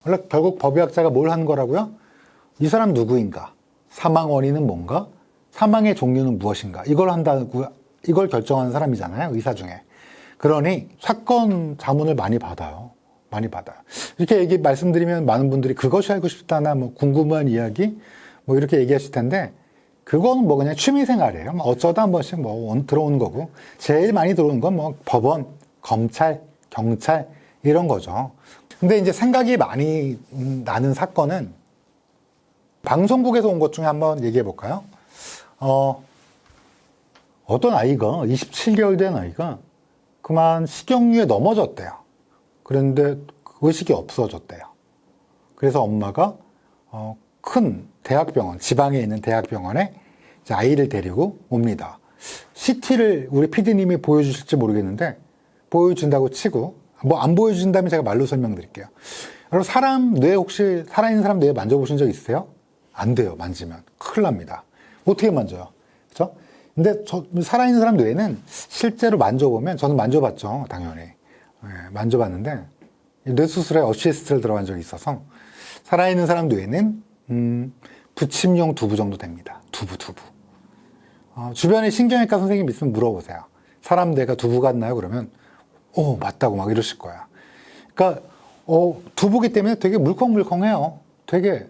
원래 결국 법의학자가 뭘 한 거라고요? 이 사람 누구인가? 사망 원인은 뭔가? 사망의 종류는 무엇인가? 이걸 한다고, 이걸 결정하는 사람이잖아요, 의사 중에. 그러니 사건 자문을 많이 받아요. 많이 받아요. 이렇게 말씀드리면 많은 분들이 그것이 알고 싶다나 뭐 궁금한 이야기 뭐 이렇게 얘기하실 텐데, 그거는 뭐 그냥 취미 생활이에요. 뭐 어쩌다 한 번씩 뭐 들어오는 거고, 제일 많이 들어오는 건 뭐 법원, 검찰, 경찰 이런 거죠. 근데 이제 생각이 많이 나는 사건은 방송국에서 온 것 중에 한번 얘기해 볼까요? 어떤 아이가 27개월 된 아이가 그만 식용유에 넘어졌대요. 그런데 의식이 없어졌대요. 그래서 엄마가 큰 대학병원, 지방에 있는 대학병원에 이제 아이를 데리고 옵니다. CT를 우리 PD님이 보여주실지 모르겠는데 보여준다고 치고, 뭐 안 보여준다면 제가 말로 설명드릴게요. 여러분, 사람 뇌 혹시 살아있는 사람 뇌 만져보신 적 있으세요? 안 돼요. 만지면 큰일 납니다. 어떻게 만져요? 그렇죠? 근데 살아있는 사람 뇌는 실제로 만져보면, 저는 만져봤죠, 당연히. 만져봤는데 뇌수술에 어시스트를 들어간 적이 있어서, 살아있는 사람 뇌는 부침용 두부 정도 됩니다. 두부. 주변에 신경외과 선생님 있으면 물어보세요. 사람 뇌가 두부 같나요? 그러면 맞다고 막 이러실 거야. 그러니까 두부기 때문에 되게 물컹물컹해요. 되게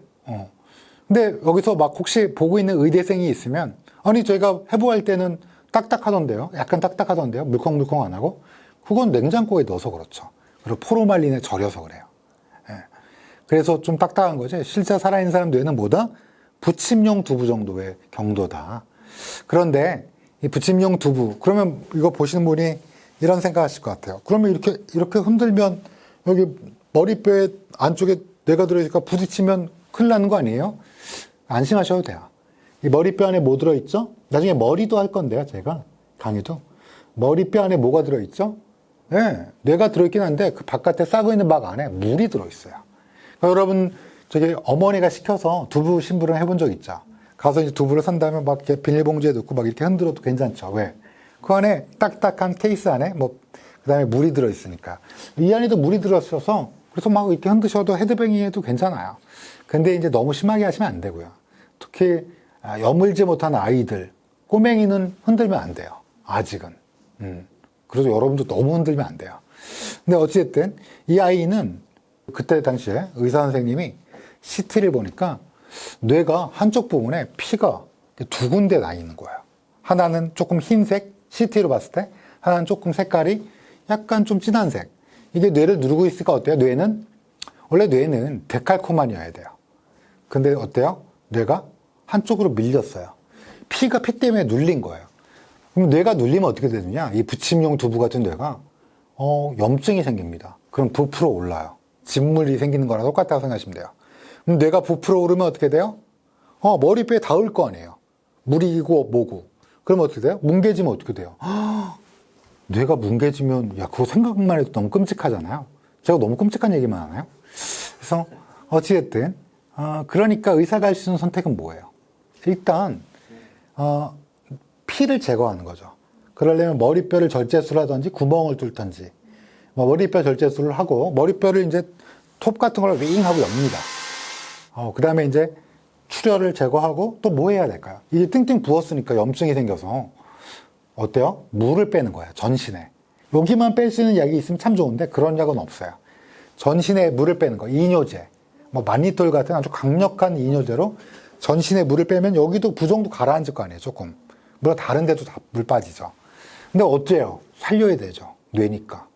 근데 여기서 막 혹시 보고 있는 의대생이 있으면, 아니 저희가 해부할 때는 딱딱하던데요? 약간 딱딱하던데요? 물컹물컹 안 하고? 그건 냉장고에 넣어서 그렇죠. 그리고 포르말린에 절여서 그래요. 그래서 좀 딱딱한 거지, 실제 살아있는 사람 뇌는 뭐다? 부침용 두부 정도의 경도다. 그런데 이 부침용 두부, 그러면 이거 보시는 분이 이런 생각 하실 것 같아요. 그러면 이렇게 흔들면 여기 머리뼈 안쪽에 뇌가 들어있으니까 부딪히면 큰일 나는 거 아니에요? 안심하셔도 돼요. 이 머리뼈 안에 뭐 들어있죠? 나중에 머리도 할 건데요, 제가 강의도. 머리뼈 안에 뭐가 들어있죠? 네, 뇌가 들어있긴 한데 그 바깥에 싸고 있는 막 안에 물이 들어있어요. 그러니까 여러분, 저기 어머니가 시켜서 두부 심부름 해본 적 있죠? 가서 이제 두부를 산 다음에 막 이렇게 비닐봉지에 넣고 막 이렇게 흔들어도 괜찮죠? 왜? 그 안에 딱딱한 케이스 안에 그 다음에 물이 들어있으니까. 이 안에도 물이 들어있어서, 그래서 막 이렇게 흔드셔도 헤드뱅이 해도 괜찮아요. 근데 이제 너무 심하게 하시면 안 되고요. 특히 여물지 못한 아이들, 꼬맹이는 흔들면 안 돼요. 아직은. 그래서 여러분도 너무 흔들면 안 돼요. 근데 어찌됐든 이 아이는 그때 당시에 의사 선생님이 CT를 보니까 뇌가 한쪽 부분에 피가 두 군데 나 있는 거예요. 하나는 조금 흰색, CT로 봤을 때, 하나는 조금 색깔이 약간 좀 진한 색. 이게 뇌를 누르고 있으니까 어때요? 원래 뇌는 데칼코마니여야 돼요. 근데 어때요? 뇌가 한쪽으로 밀렸어요. 피가 피 때문에 눌린 거예요. 그럼 뇌가 눌리면 어떻게 되느냐? 이 부침용 두부 같은 뇌가 염증이 생깁니다. 그럼 부풀어 올라요. 진물이 생기는 거랑 똑같다고 생각하시면 돼요. 그럼 뇌가 부풀어 오르면 어떻게 돼요? 머리뼈에 닿을 거 아니에요. 물이고 뭐고. 그럼 어떻게 돼요? 뭉개지면 어떻게 돼요? 뇌가 뭉개지면, 그거 생각만 해도 너무 끔찍하잖아요. 제가 너무 끔찍한 얘기만 하나요? 그래서 어찌됐든 그러니까 의사가 할 수 있는 선택은 뭐예요? 일단 피를 제거하는 거죠. 그러려면 머리뼈를 절제술을 하든지 구멍을 뚫든지, 머리뼈 절제술을 하고 머리뼈를 이제 톱 같은 걸로 윙 하고 엽니다. 그 다음에 이제 출혈을 제거하고 또 뭐 해야 될까요? 이게 띵띵 부었으니까 염증이 생겨서 어때요? 물을 빼는 거예요. 전신에. 여기만 뺄 수 있는 약이 있으면 참 좋은데 그런 약은 없어요. 전신에 물을 빼는 거. 이뇨제. 마니톨 같은 아주 강력한 이뇨제로 전신에 물을 빼면 여기도 그 정도 가라앉을 거 아니에요. 조금. 물론 다른 데도 다 물 빠지죠. 근데 어째요? 살려야 되죠. 뇌니까.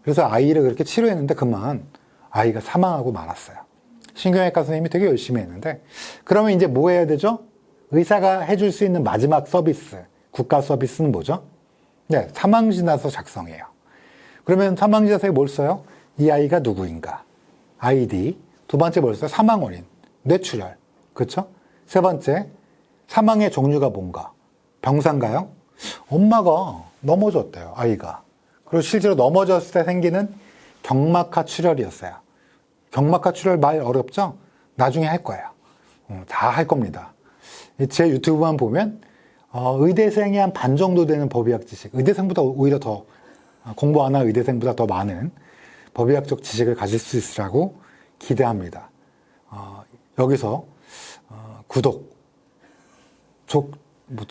그래서 아이를 그렇게 치료했는데 그만 아이가 사망하고 말았어요. 신경외과 선생님이 되게 열심히 했는데, 그러면 이제 뭐 해야 되죠? 의사가 해줄 수 있는 마지막 서비스, 국가 서비스는 뭐죠? 네, 사망진단서 작성해요. 그러면 사망진단서에 뭘 써요? 이 아이가 누구인가? 아이디. 두 번째 뭘 써요? 사망원인, 뇌출혈. 그렇죠? 세 번째, 사망의 종류가 뭔가? 병사인가요? 엄마가 넘어졌대요, 아이가. 그리고 실제로 넘어졌을 때 생기는 경막하 출혈이었어요. 경막하 출혈 말 어렵죠? 나중에 할 거예요. 다 할 겁니다. 제 유튜브만 보면 의대생이 한 반 정도 되는 법의학 지식, 의대생보다 오히려 더 공부 안 한 의대생보다 더 많은 법의학적 지식을 가질 수 있으라고 기대합니다. 여기서 구독,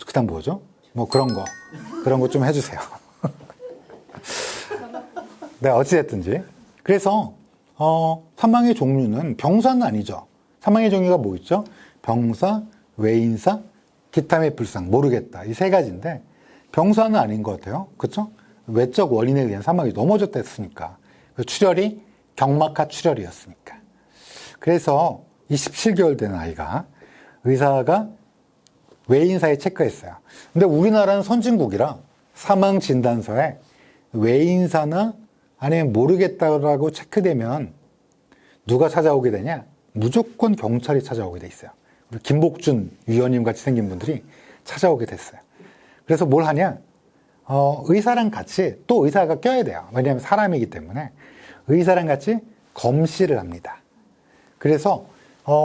그다음 뭐죠? 뭐 그런 거 좀 해주세요. 네, 어찌됐든지. 그래서 사망의 종류는 병사는 아니죠. 사망의 종류가 뭐 있죠? 병사, 외인사, 기타의 불상, 모르겠다. 이 세 가지인데 병사는 아닌 것 같아요. 그렇죠? 외적 원인에 의한 사망이 넘어졌다 했으니까. 출혈이 경막하 출혈이었으니까. 그래서 27개월 된 아이가 의사가 외인사에 체크했어요. 근데 우리나라는 선진국이라 사망 진단서에 외인사나 아니면 모르겠다라고 체크되면 누가 찾아오게 되냐? 무조건 경찰이 찾아오게 돼 있어요. 우리 김복준 위원님 같이 생긴 분들이 찾아오게 됐어요. 그래서 뭘 하냐? 의사랑 같이, 또 의사가 껴야 돼요. 왜냐하면 사람이기 때문에 의사랑 같이 검시를 합니다. 그래서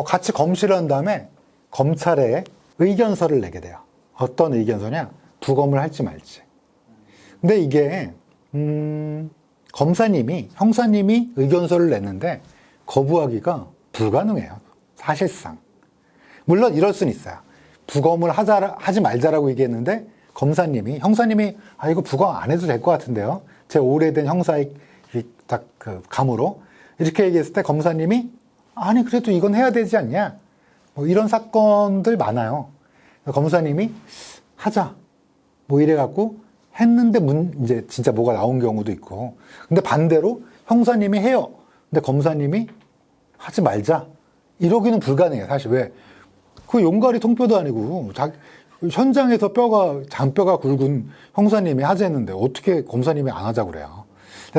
같이 검시를 한 다음에 검찰에 의견서를 내게 돼요. 어떤 의견서냐? 부검을 할지 말지. 근데 이게 형사님이 의견서를 냈는데 거부하기가 불가능해요. 사실상. 물론 이럴 수는 있어요. 부검을 하지 말자라고 얘기했는데 형사님이 이거 부검 안 해도 될 것 같은데요. 제 오래된 형사의 딱 그 감으로 이렇게 얘기했을 때 검사님이 아니 그래도 이건 해야 되지 않냐. 뭐 이런 사건들 많아요. 검사님이 하자. 뭐 이래갖고 했는데 이제 진짜 뭐가 나온 경우도 있고. 근데 반대로 형사님이 해요. 근데 검사님이 하지 말자. 이러기는 불가능해요. 사실 왜? 그 용가리 통뼈도 아니고 현장에서 잔뼈가 굵은 형사님이 하자했는데 어떻게 검사님이 안 하자고 그래요.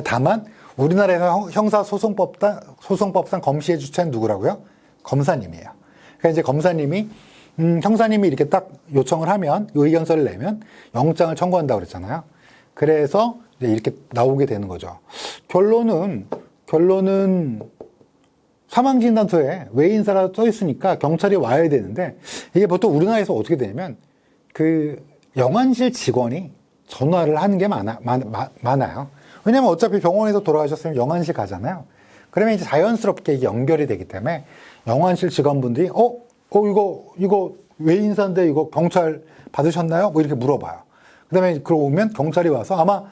다만 우리나라에서 형사소송법상 검시해 주체는 누구라고요? 검사님이에요. 그러니까 이제 검사님이 형사님이 이렇게 딱 요청을 하면 의견서를 내면 영장을 청구한다고 그랬잖아요. 그래서 이제 이렇게 나오게 되는 거죠. 결론은 사망진단서에 외인사라고 써 있으니까 경찰이 와야 되는데 이게 보통 우리나라에서 어떻게 되냐면 그 영안실 직원이 전화를 하는 게 많아요. 왜냐면 어차피 병원에서 돌아가셨으면 영안실 가잖아요. 그러면 이제 자연스럽게 이게 연결이 되기 때문에 영안실 직원분들이 이거 외인사인데 이거 경찰 받으셨나요? 뭐 이렇게 물어봐요. 그다음에 그러고 오면 경찰이 와서 아마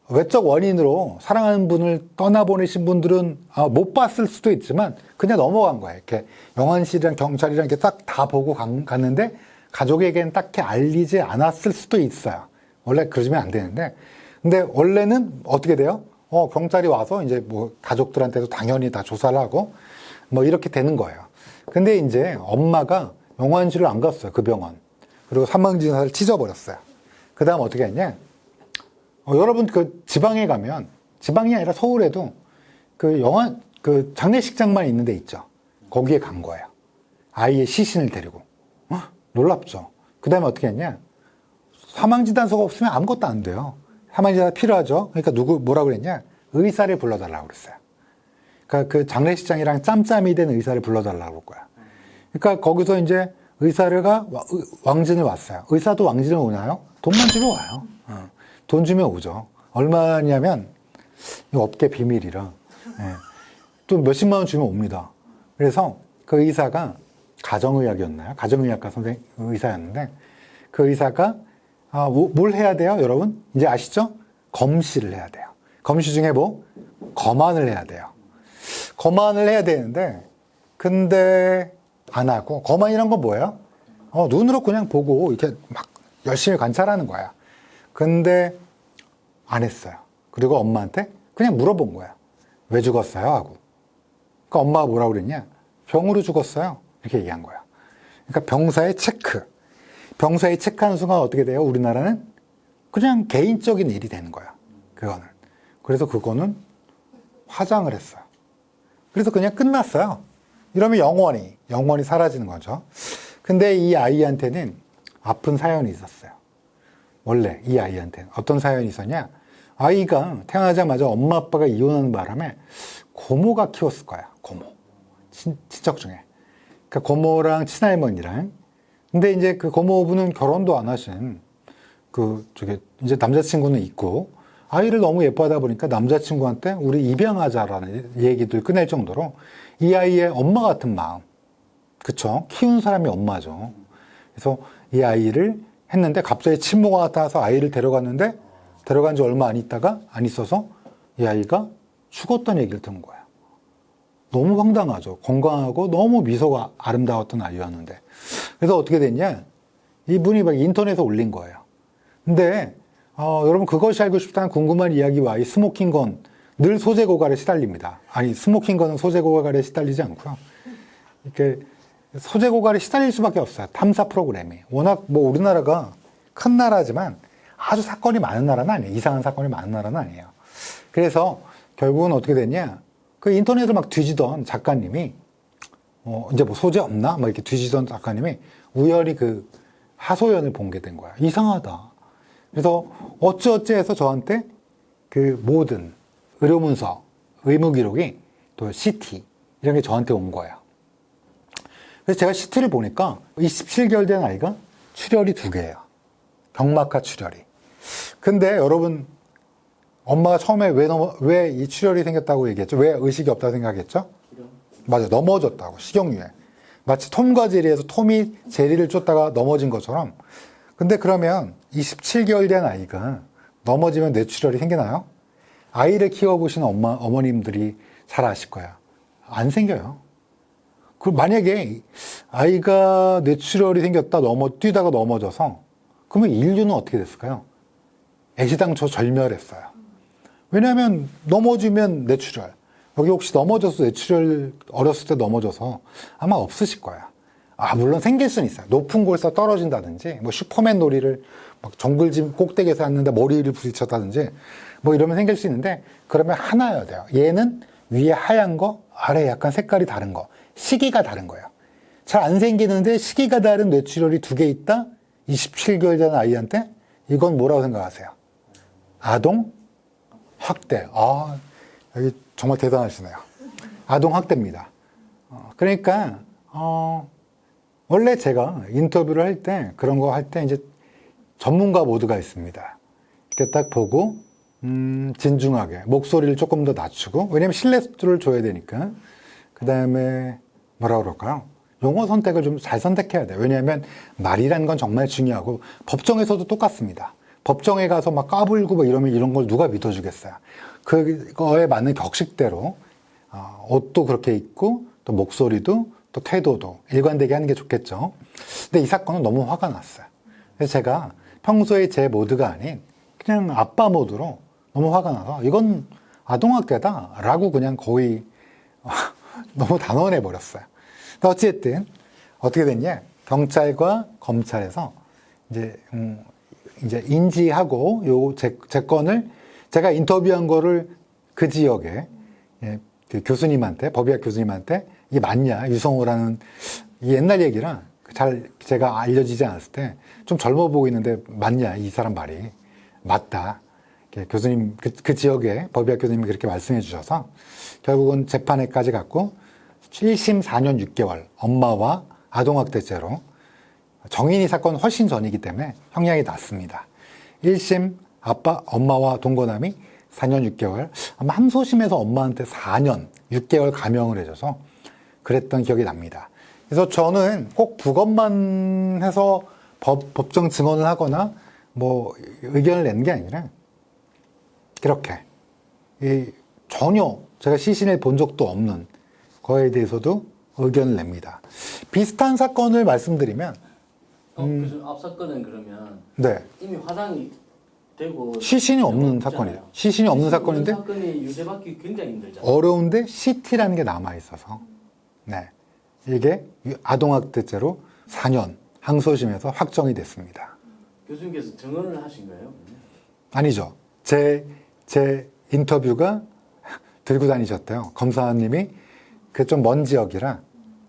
외적 원인으로 사랑하는 분을 떠나보내신 분들은 못 봤을 수도 있지만 그냥 넘어간 거예요. 이렇게 영안실이랑 경찰이랑 이렇게 딱 다 보고 갔는데 가족에게는 딱히 알리지 않았을 수도 있어요. 원래 그러시면 안 되는데. 근데 원래는 어떻게 돼요? 경찰이 와서 이제 뭐 가족들한테도 당연히 다 조사를 하고 뭐 이렇게 되는 거예요. 근데 이제 엄마가 영안실을 안 갔어요. 그 병원. 그리고 사망진단서를 찢어버렸어요. 그 다음 어떻게 했냐? 여러분 그 지방에 가면 지방이 아니라 서울에도 그 장례식장만 있는 데 있죠. 거기에 간 거예요. 아이의 시신을 데리고. 놀랍죠. 그 다음에 어떻게 했냐? 사망진단서가 없으면 아무것도 안 돼요. 사망진단서 필요하죠. 그러니까 뭐라고 그랬냐? 의사를 불러달라고 그랬어요. 그러니까 그 장례식장이랑 짬짬이 된 의사를 불러달라고 그럴 거야. 그러니까 거기서 이제 의사가 왕진을 왔어요. 의사도 왕진을 오나요? 돈만 주면 와요. 돈 주면 오죠. 얼마냐면 이거 업계 비밀이라 또 몇십만 원 주면 옵니다. 그래서 그 의사가 가정의학이었나요? 가정의학과 의사였는데 그 의사가 뭘 해야 돼요, 여러분? 이제 아시죠? 검시를 해야 돼요. 검시 중에 뭐? 검안을 해야 돼요. 검안을 해야 되는데 근데 안 하고 검안이란 건 뭐예요? 눈으로 그냥 보고 이렇게 막 열심히 관찰하는 거야. 근데 안 했어요. 그리고 엄마한테 그냥 물어본 거야. 왜 죽었어요? 하고. 그러니까 엄마가 뭐라고 그랬냐? 병으로 죽었어요. 이렇게 얘기한 거야. 그러니까 병사의 체크하는 순간 어떻게 돼요? 우리나라는 그냥 개인적인 일이 되는 거야. 그거는. 그래서 그거는 화장을 했어요. 그래서 그냥 끝났어요. 이러면 영원히 사라지는 거죠. 근데 이 아이한테는 아픈 사연이 있었어요. 원래 이 아이한테는 어떤 사연이 있었냐? 아이가 태어나자마자 엄마 아빠가 이혼하는 바람에 고모가 키웠을 거야. 고모. 친척 중에. 그러니까 고모랑 친할머니랑. 근데 이제 그 고모부는 결혼도 안 하신 이제 남자친구는 있고 아이를 너무 예뻐하다 보니까 남자친구한테 우리 입양하자라는 얘기들 꺼낼 정도로 이 아이의 엄마 같은 마음, 그쵸? 키운 사람이 엄마죠. 그래서 이 아이를 했는데 갑자기 친모가 나타나서 아이를 데려갔는데 데려간 지 얼마 안 있다가 안 있어서 이 아이가 죽었다는 얘기를 듣는 거예요. 너무 황당하죠. 건강하고 너무 미소가 아름다웠던 아이였는데. 그래서 어떻게 됐냐? 이분이 막 인터넷에 올린 거예요. 근데 여러분 그것이 알고 싶다는 궁금한 이야기와 이 스모킹건 늘 소재 고갈에 시달립니다. 아니 스모킹건은 소재 고갈에 시달리지 않고요. 이렇게 소재 고갈에 시달릴 수밖에 없어요. 탐사 프로그램이. 워낙 뭐 우리나라가 큰 나라지만 아주 사건이 많은 나라는 아니에요. 이상한 사건이 많은 나라는 아니에요. 그래서 결국은 어떻게 됐냐? 그 인터넷을 막 뒤지던 작가님이 이제 뭐 소재 없나? 막 이렇게 뒤지던 작가님이 우연히 그 하소연을 본 게 된 거야. 이상하다. 그래서 어찌어찌 해서 저한테 그 모든 의료문서, 의무기록이 또 CT 이런 게 저한테 온 거예요. 그래서 제가 CT를 보니까 27개월 된 아이가 출혈이 2개예요. 경막하 출혈이. 근데 여러분 엄마가 처음에 왜 이 출혈이 생겼다고 얘기했죠? 왜 의식이 없다고 생각했죠? 맞아요. 넘어졌다고. 식용유에. 마치 톰과 제리에서 톰이 제리를 쫓다가 넘어진 것처럼. 근데 그러면 27개월 된 아이가 넘어지면 뇌출혈이 생기나요? 아이를 키워보시는 어머님들이 잘 아실 거야. 안 생겨요. 그 만약에 아이가 뇌출혈이 생겼다 뛰다가 넘어져서 그러면 인류는 어떻게 됐을까요? 애시당초 절멸했어요. 왜냐하면 넘어지면 뇌출혈. 여기 혹시 넘어져서 뇌출혈 어렸을 때 넘어져서 아마 없으실 거야. 물론 생길 수는 있어요. 높은 곳에서 떨어진다든지, 뭐 슈퍼맨 놀이를 막 정글짐 꼭대기에서 했는데 머리를 부딪혔다든지, 뭐 이러면 생길 수 있는데, 그러면 하나여야 돼요. 얘는 위에 하얀 거, 아래 약간 색깔이 다른 거, 시기가 다른 거예요. 잘 안 생기는데 시기가 다른 뇌출혈이 2개 있다? 27개월 된 아이한테? 이건 뭐라고 생각하세요? 아동 학대. 여기 정말 대단하시네요. 아동 학대입니다. 그러니까, 원래 제가 인터뷰를 할 때, 그런 거 할 때 이제 전문가 모드가 있습니다. 이렇게 딱 보고, 진중하게, 목소리를 조금 더 낮추고, 왜냐면 신뢰도를 줘야 되니까. 그 다음에, 뭐라 그럴까요? 용어 선택을 좀 잘 선택해야 돼요. 왜냐하면 말이란 건 정말 중요하고, 법정에서도 똑같습니다. 법정에 가서 막 까불고 뭐 이러면 이런 걸 누가 믿어주겠어요. 그거에 맞는 격식대로, 옷도 그렇게 입고, 또 목소리도, 또 태도도 일관되게 하는 게 좋겠죠. 근데 이 사건은 너무 화가 났어요. 그래서 제가 평소에 제 모드가 아닌 그냥 아빠 모드로 너무 화가 나서 이건 아동학대다 라고 그냥 거의 너무 단언해 버렸어요. 어쨌든 어떻게 됐냐? 경찰과 검찰에서 이제 인지하고 요 제 건을 제가 인터뷰한 거를 그 지역에 그 교수님한테, 법의학 교수님한테 이게 맞냐, 유성호라는 이 옛날 얘기라 잘 제가 알려지지 않았을 때 좀 젊어 보이는데 맞냐, 이 사람 말이 맞다. 교수님 그 지역에 법의학 교수님이 그렇게 말씀해 주셔서 결국은 재판에까지 갔고 1심 4년 6개월 엄마와 아동학대죄로 정인이 사건 훨씬 전이기 때문에 형량이 낮습니다. 1심 엄마와 동거남이 4년 6개월, 아마 항소심에서 엄마한테 4년 6개월 감형을 해줘서 그랬던 기억이 납니다. 그래서 저는 꼭 부검만 해서 법정 증언을 하거나 뭐 의견을 내는 게 아니라 그렇게 전혀 제가 시신을 본 적도 없는 거에 대해서도 의견을 냅니다. 비슷한 사건을 말씀드리면 무슨 앞 사건은 그러면 네. 이미 화상이 되고 시신이 없는 사건이에요. 시신이 없는 사건인데 사건이 유죄받기 굉장히 힘들잖아요. 어려운데 CT라는 게 남아 있어서 네. 이게 아동학대죄로 4년 항소심에서 확정이 됐습니다. 교수님께서 증언을 하신 거예요? 아니죠. 제 인터뷰가 들고 다니셨대요. 검사님이 그 좀 먼 지역이라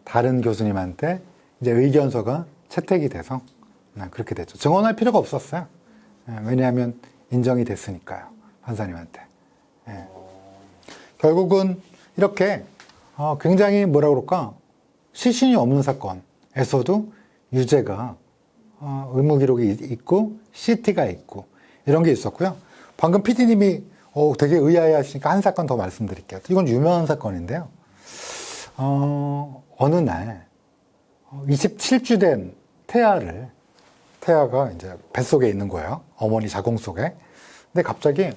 다른 교수님한테 이제 의견서가 채택이 돼서 그렇게 됐죠. 증언할 필요가 없었어요. 왜냐하면 인정이 됐으니까요. 판사님한테. 결국은 이렇게 굉장히 뭐라 그럴까 시신이 없는 사건에서도 유죄가 의무 기록이 있고 CT가 있고 이런 게 있었고요. 방금 PD님이 되게 의아해 하시니까 한 사건 더 말씀드릴게요. 이건 유명한 사건인데요. 어느 날 27주 된 태아가 이제 뱃속에 있는 거예요. 어머니 자궁 속에. 근데 갑자기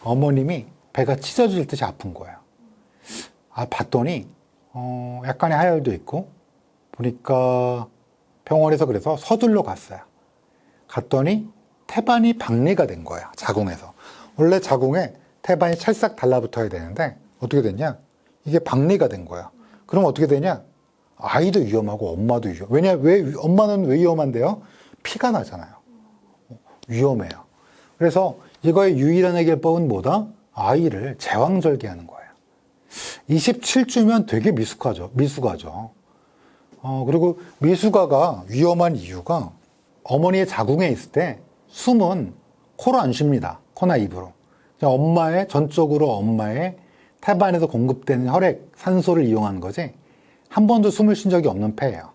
어머님이 배가 찢어질 듯이 아픈 거예요. 봤더니 약간의 하열도 있고 보니까 병원에서 그래서 서둘러 갔어요. 갔더니 태반이 박리가 된 거예요. 자궁에서. 원래 자궁에 태반이 찰싹 달라붙어야 되는데 어떻게 됐냐? 이게 박리가 된 거예요. 그럼 어떻게 되냐? 아이도 위험하고 엄마도 위험. 엄마는 왜 위험한데요? 피가 나잖아요. 위험해요. 그래서 이거의 유일한 해결법은 뭐다? 아이를 제왕절개하는 거예요. 27주면 되게 미숙하죠. 그리고 미숙아가 위험한 이유가 어머니의 자궁에 있을 때 숨은 코로 안 쉽니다. 코나 입으로. 전적으로 엄마의 태반에서 공급되는 혈액, 산소를 이용하는 거지 한 번도 숨을 쉰 적이 없는 폐예요.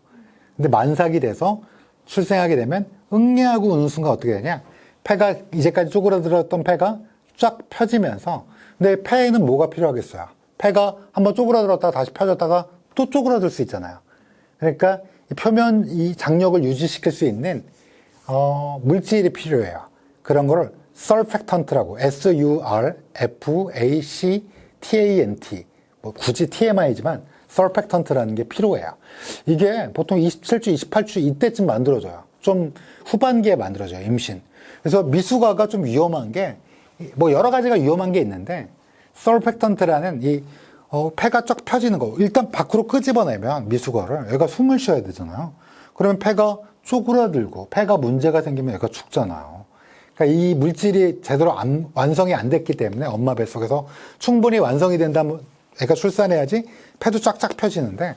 근데 만삭이 돼서 출생하게 되면 응애하고 우는 순간 어떻게 되냐? 폐가 이제까지 쪼그라들었던 폐가 쫙 펴지면서 근데 폐에는 뭐가 필요하겠어요? 폐가 한번 쪼그라들었다가 다시 펴졌다가 또 쪼그라들 수 있잖아요. 그러니까 이 장력을 유지시킬 수 있는 물질이 필요해요. 그런 거를 surfactant라고 surfactant 뭐 굳이 TMI지만 surfactant라는 게 필요해요. 이게 보통 27주, 28주 이때쯤 만들어져요. 좀 후반기에 만들어져요, 임신. 그래서 미숙아가 좀 위험한 게 뭐 여러 가지가 위험한 게 있는데 surfactant라는 이 폐가 쫙 펴지는 거 일단 밖으로 끄집어내면 미숙아를 애가 숨을 쉬어야 되잖아요. 그러면 폐가 쪼그라들고 폐가 문제가 생기면 애가 죽잖아요. 그러니까 이 물질이 제대로 완성이 안 됐기 때문에 엄마 뱃속에서 충분히 완성이 된다면 애가 출산해야지 폐도 쫙쫙 펴지는데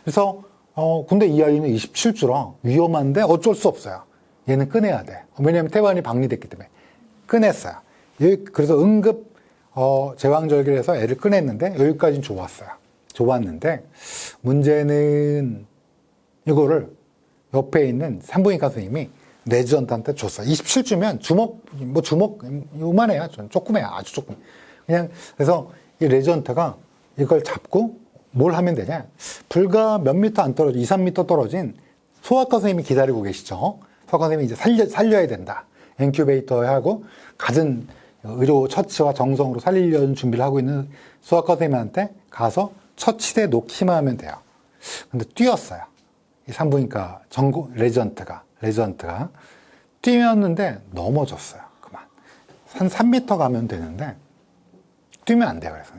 그래서 근데 이 아이는 27주라 위험한데 어쩔 수 없어요. 얘는 꺼내야 돼. 왜냐하면 태반이 박리됐기 때문에 꺼냈어요. 그래서 응급 제왕절개를 해서 애를 꺼냈는데 여기까지는 좋았는데 문제는 이거를 옆에 있는 산부인과 선생님이 레지던트한테 줬어요. 27주면 주먹 요만해요. 조그매요. 아주 조금. 그냥 그래서 이 레지던트가 이걸 잡고 뭘 하면 되냐? 불과 몇 미터 안 떨어져 2, 3미터 떨어진 소아과 선생님이 기다리고 계시죠. 소아과 선생님이 이제 살려야 된다. 인큐베이터에 하고 갖은 의료 처치와 정성으로 살리려는 준비를 하고 있는 소아과 선생님한테 가서 처치대 놓기만 하면 돼요. 근데 뛰었어요. 이 산부인과 레지던트가 뛰었는데 넘어졌어요. 그만. 한 3m 가면 되는데 뛰면 안 돼요. 그래서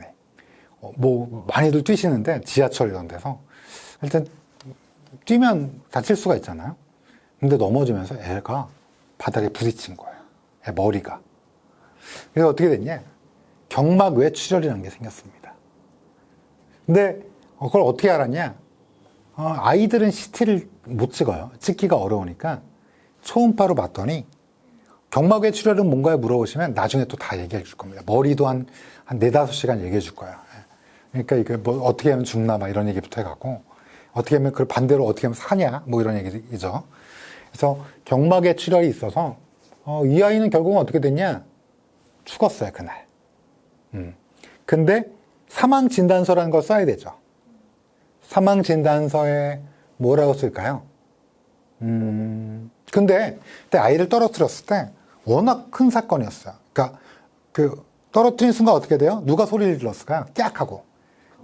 뭐 많이들 뛰시는데 지하철 이런 데서 일단 뛰면 다칠 수가 있잖아요. 근데 넘어지면서 애가 바닥에 부딪힌 거예요. 애 머리가. 그래서 어떻게 됐냐? 경막 외출혈이라는 게 생겼습니다. 근데 그걸 어떻게 알았냐? 아이들은 CT를 못 찍어요. 찍기가 어려우니까 초음파로 봤더니 경막 외출혈은 뭔가요? 물어보시면 나중에 또 다 얘기해 줄 겁니다. 머리도 한 4, 5시간 얘기해 줄 거예요. 그러니까 이게 뭐 어떻게 하면 죽나 막 이런 얘기부터 해갖고 어떻게 하면 그걸 반대로 어떻게 하면 사냐 뭐 이런 얘기죠. 그래서 경막 외출혈이 있어서 이 아이는 결국은 어떻게 됐냐? 죽었어요, 그날. 근데 사망진단서라는 걸 써야 되죠. 사망진단서에 뭐라고 쓸까요? 근데 그때 아이를 떨어뜨렸을 때 워낙 큰 사건이었어요. 그러니까 떨어뜨린 순간 어떻게 돼요? 누가 소리를 질렀을까요? 깍 하고.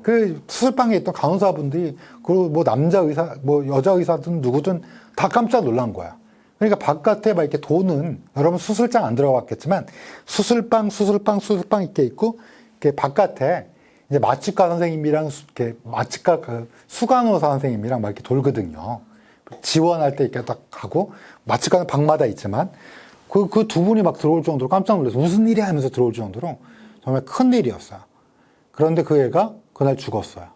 그 수술방에 있던 간호사분들이 그리고 뭐 남자 의사, 뭐 여자 의사든 누구든 다 깜짝 놀란 거야. 그러니까 바깥에 막 이렇게 도는 여러분 수술장 안 들어갔겠지만 수술방 이렇게 있고 이렇게 바깥에 이제 마취과 선생님이랑 이렇게 마취과 수간호사 선생님이랑 막 이렇게 돌거든요. 지원할 때 이렇게 딱 가고 마취과는 방마다 있지만 그 두 분이 막 들어올 정도로 깜짝 놀라서 무슨 일이야 하면서 들어올 정도로 정말 큰 일이었어요. 그런데 그 애가 그날 죽었어요.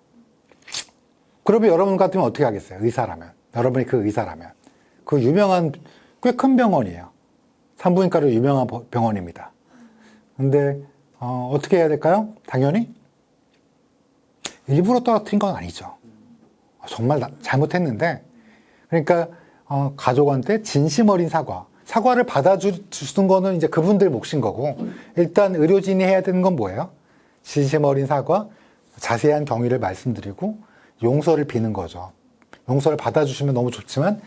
그러면 여러분 같으면 어떻게 하겠어요? 의사라면. 여러분이 그 의사라면. 그 유명한 꽤 큰 병원이에요. 산부인과로 유명한 병원입니다. 근데 어떻게 해야 될까요? 당연히 일부러 떨어뜨린 건 아니죠. 정말 잘못했는데 그러니까 가족한테 진심 어린 사과. 사과를 받아주는 거는 이제 그분들 몫인 거고, 일단 의료진이 해야 되는 건 뭐예요? 진심 어린 사과, 자세한 경위를 말씀드리고 용서를 비는 거죠. 용서를 받아주시면 너무 좋지만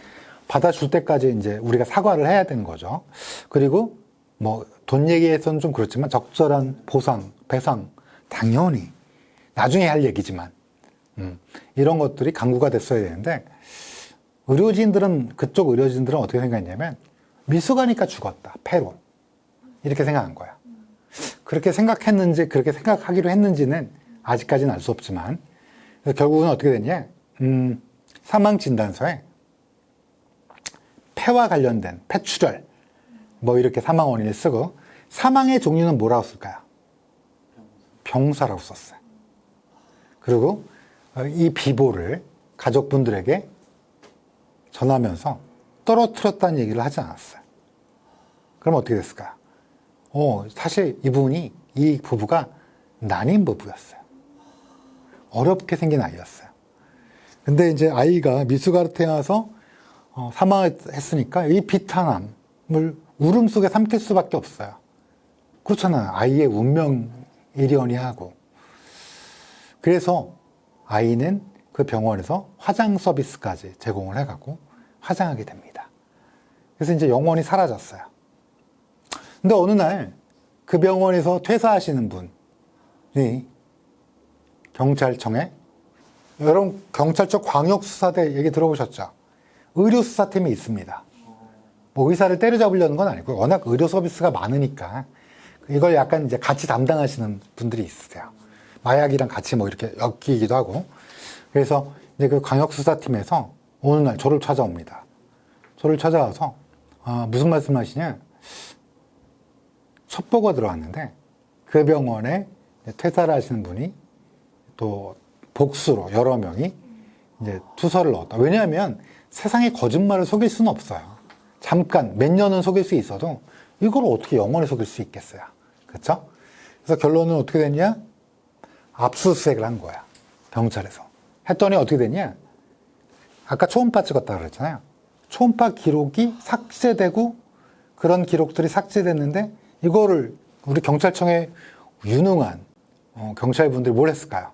받아줄 때까지 이제 우리가 사과를 해야 되는 거죠. 그리고 뭐 돈 얘기에서는 좀 그렇지만 적절한 보상, 배상 당연히 나중에 할 얘기지만 이런 것들이 강구가 됐어야 되는데 그쪽 의료진들은 어떻게 생각했냐면 미숙하니까 죽었다. 폐로. 이렇게 생각한 거야. 그렇게 생각했는지 그렇게 생각하기로 했는지는 아직까지는 알 수 없지만 그래서 결국은 어떻게 됐냐? 사망진단서에 폐와 관련된 폐출혈 뭐 이렇게 사망 원인을 쓰고 사망의 종류는 뭐라고 쓸까요? 병사라고 썼어요. 그리고 이 비보를 가족분들에게 전하면서 떨어뜨렸다는 얘기를 하지 않았어요. 그럼 어떻게 됐을까요? 사실 이 부부가 난임 부부였어요. 어렵게 생긴 아이였어요. 근데 이제 아이가 미숙아로 태어나서 사망했으니까 이 비탄함을 울음 속에 삼킬 수밖에 없어요. 그렇잖아요. 아이의 운명 이려니하고. 그래서 아이는 그 병원에서 화장 서비스까지 제공을 해가고 화장하게 됩니다. 그래서 이제 영원히 사라졌어요. 근데 어느 날 그 병원에서 퇴사하시는 분이 경찰청에, 여러분 경찰청 광역수사대 얘기 들어보셨죠? 의료수사팀이 있습니다. 뭐 의사를 때려잡으려는 건 아니고 워낙 의료 서비스가 많으니까 이걸 약간 이제 같이 담당하시는 분들이 있으세요. 마약이랑 같이 뭐 이렇게 엮이기도 하고. 그래서 이제 그 광역수사팀에서 어느 날 저를 찾아옵니다. 저를 찾아와서 무슨 말씀하시냐? 첩보가 들어왔는데 그 병원에 퇴사를 하시는 분이 또 복수로 여러 명이 이제 투서를 넣었다. 왜냐하면 세상에 거짓말을 속일 수는 없어요. 잠깐 몇 년은 속일 수 있어도 이걸 어떻게 영원히 속일 수 있겠어요. 그렇죠? 그래서 결론은 어떻게 됐냐? 압수수색을 한 거야. 경찰에서. 했더니 어떻게 됐냐? 아까 초음파 찍었다 그랬잖아요. 초음파 기록이 삭제되고 그런 기록들이 삭제됐는데 이거를 우리 경찰청의 유능한 경찰분들이 뭘 했을까요?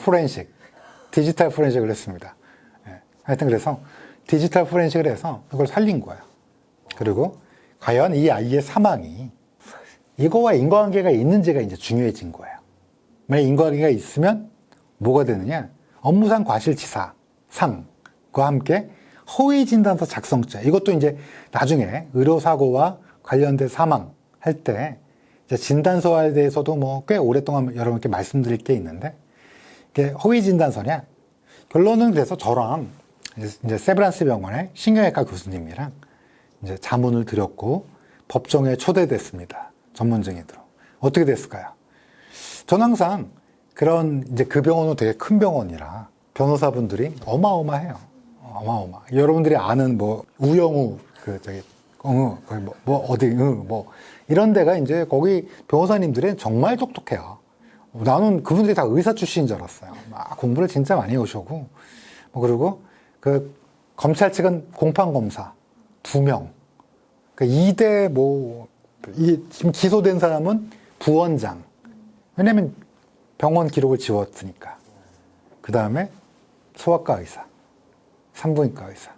포렌식, 디지털 포렌식을 했습니다. 하여튼 그래서 디지털 포렌식을 해서 이걸 살린 거예요. 그리고 과연 이 아이의 사망이 이거와 인과관계가 있는지가 이제 중요해진 거예요. 만약 인과관계가 있으면 뭐가 되느냐? 업무상 과실치사상과 함께 허위진단서 작성죄. 이것도 이제 나중에 의료사고와 관련된 사망 할 때 진단서에 대해서도 뭐 꽤 오랫동안 여러분께 말씀드릴 게 있는데 이게 허위진단서냐? 결론은 그래서 저랑 이제 세브란스 병원의 신경외과 교수님이랑 이제 자문을 드렸고 법정에 초대됐습니다. 전문증인으로. 어떻게 됐을까요? 저는 항상 그런 이제 그 병원은 되게 큰 병원이라 변호사분들이 어마어마해요. 어마어마. 여러분들이 아는 뭐 우영우 거기 뭐 이런 데가 이제 거기 변호사님들은 정말 똑똑해요. 나는 그분들이 다 의사 출신인 줄 알았어요. 막 공부를 진짜 많이 오셔고 그리고 그 검찰 측은 공판검사 2명. 그 2대 지금 기소된 사람은 부원장. 왜냐면 병원 기록을 지웠으니까. 그 다음에 소아과 의사, 산부인과 의사,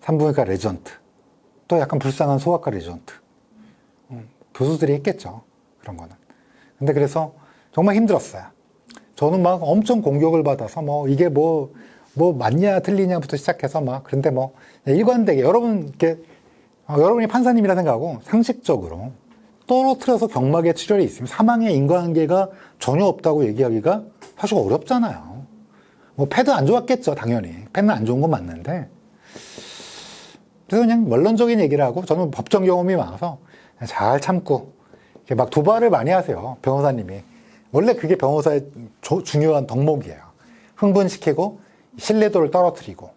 산부인과 레전트, 또 약간 불쌍한 소아과 레전트. 교수들이 했겠죠. 그런 거는. 근데 그래서 정말 힘들었어요. 저는 막 엄청 공격을 받아서 이게 뭐 맞냐 틀리냐부터 시작해서 그런데 일관되게 여러분이 판사님이라 생각하고 상식적으로 떨어뜨려서 경막에 출혈이 있으면 사망의 인과관계가 전혀 없다고 얘기하기가 사실 어렵잖아요. 패도 안 좋았겠죠, 당연히. 패는 안 좋은 건 맞는데. 그래서 그냥 원론적인 얘기를 하고 저는 법정 경험이 많아서 잘 참고 이렇게 막 도발을 많이 하세요, 변호사님이. 원래 그게 변호사의 중요한 덕목이에요. 흥분시키고 신뢰도를 떨어뜨리고.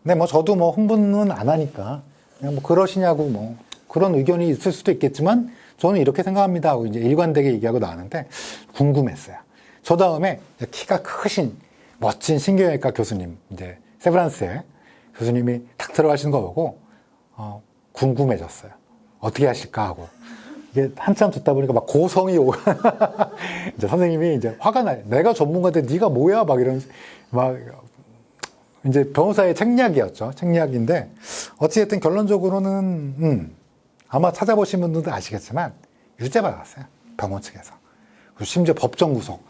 근데 저도 흥분은 안 하니까 그냥 그러시냐고 그런 의견이 있을 수도 있겠지만 저는 이렇게 생각합니다 하고 이제 일관되게 얘기하고 나왔는데 궁금했어요. 저 다음에 키가 크신 멋진 신경외과 교수님, 이제 세브란스의 교수님이 탁 들어가시는 거 보고 궁금해졌어요. 어떻게 하실까 하고. 이게 한참 듣다 보니까 막 고성이 오고 이제 선생님이 이제 화가 나요. 내가 전문가인데 네가 뭐야? 막 이런 막 이제 변호사의 책략이었죠. 책략인데 어찌됐든 결론적으로는 아마 찾아보신 분들도 아시겠지만 유죄 받았어요. 병원 측에서. 그리고 심지어 법정 구속.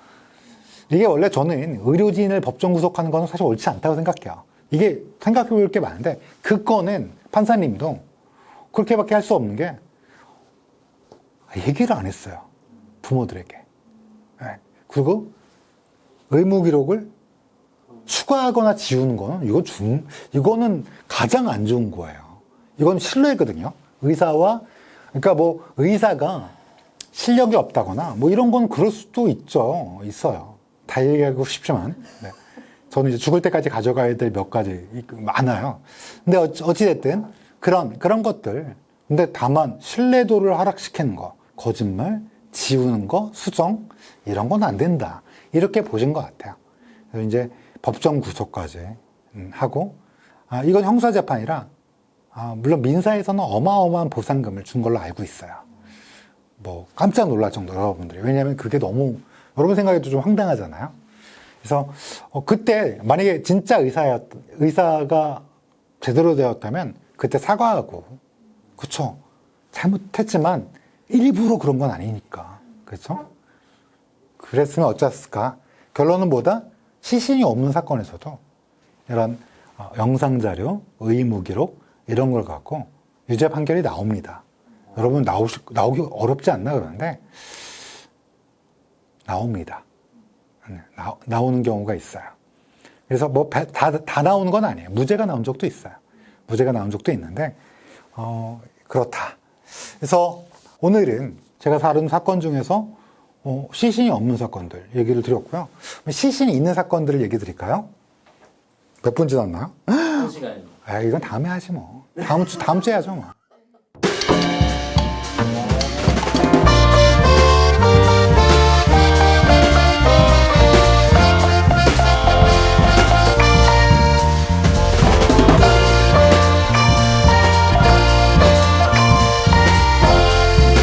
이게 원래 저는 의료진을 법정 구속하는 건 사실 옳지 않다고 생각해요. 이게 생각해 볼 게 많은데 그 건은 판사님도 그렇게밖에 할 수 없는 게 얘기를 안 했어요. 부모들에게. 네. 그리고 의무 기록을 추가하거나 지우는 거는 이거는 가장 안 좋은 거예요. 이건 신뢰거든요. 의사와 그러니까 뭐 의사가 실력이 없다거나 뭐 이런 건 그럴 수도 있어요. 다 얘기하고 싶지만 네. 저는 이제 죽을 때까지 가져가야 될 몇 가지 많아요. 근데 어찌됐든 그런 것들. 근데 다만 신뢰도를 하락시키는 거, 거짓말, 지우는 거, 수정 이런 건 안 된다. 이렇게 보신 것 같아요. 그래서 이제 법정 구속까지 하고 이건 형사재판이라 물론 민사에서는 어마어마한 보상금을 준 걸로 알고 있어요. 뭐 깜짝 놀랄 정도로 여러분들이. 왜냐하면 그게 너무 여러분 생각에도 좀 황당하잖아요. 그래서 그때 만약에 진짜 의사가 제대로 되었다면 그때 사과하고 그쵸? 잘못했지만 일부러 그런 건 아니니까 그렇죠? 그랬으면 어쩌었을까? 결론은 뭐다? 시신이 없는 사건에서도 이런 영상자료, 의무기록 이런 걸 갖고 유죄 판결이 나옵니다. 여러분 나오기 어렵지 않나 그러는데 나옵니다. 나오는 경우가 있어요. 그래서 뭐 다 나오는 건 아니에요. 무죄가 나온 적도 있어요. 무죄가 나온 적도 있는데 그렇다. 그래서 오늘은 제가 다룬 사건 중에서 시신이 없는 사건들 얘기를 드렸고요. 시신이 있는 사건들을 얘기 드릴까요? 몇 분 지났나요? 1시간입니다. 이건 다음에 하지 뭐. 다음 주에 하죠 뭐.